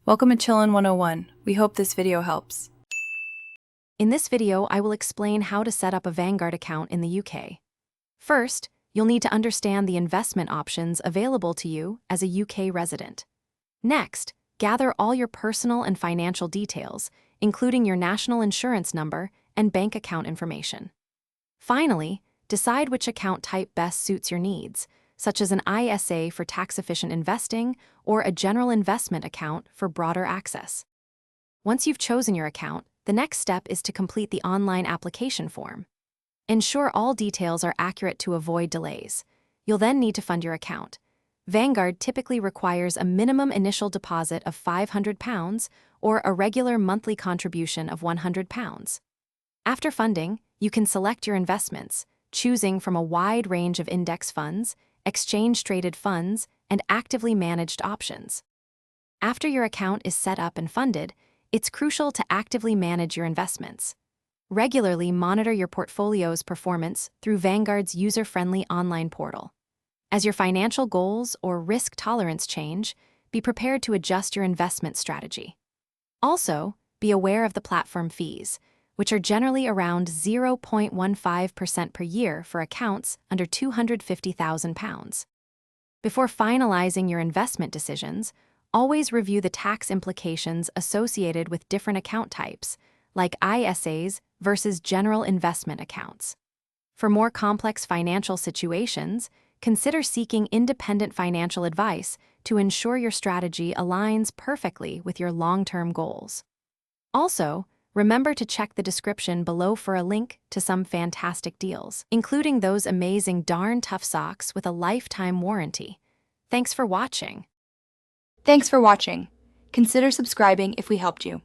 Welcome to Chillin' 101. We hope this video helps. In this video, I will explain how to set up a Vanguard account in the UK. First, you'll need to understand the investment options available to you as a UK resident. Next, gather all your personal and financial details, including your national insurance number and bank account information. Finally, decide which account type best suits your needs, such as an ISA for tax-efficient investing or a general investment account for broader access. Once you've chosen your account, the next step is to complete the online application form. Ensure all details are accurate to avoid delays. You'll then need to fund your account. Vanguard typically requires a minimum initial deposit of £500 or a regular monthly contribution of £100. After funding, you can select your investments, choosing from a wide range of index funds, exchange-traded funds, and actively managed options. After your account is set up and funded, it's crucial to actively manage your investments. Regularly monitor your portfolio's performance through Vanguard's user-friendly online portal. As your financial goals or risk tolerance change, be prepared to adjust your investment strategy. Also, be aware of the platform fees, which are generally around 0.15% per year for accounts under £250,000. Before finalizing your investment decisions, always review the tax implications associated with different account types, like ISAs versus general investment accounts. For more complex financial situations, consider seeking independent financial advice to ensure your strategy aligns perfectly with your long-term goals. Also, remember to check the description below for a link to some fantastic deals, including those amazing darn tough socks with a lifetime warranty. Thanks for watching. Thanks for watching. Consider subscribing if we helped you.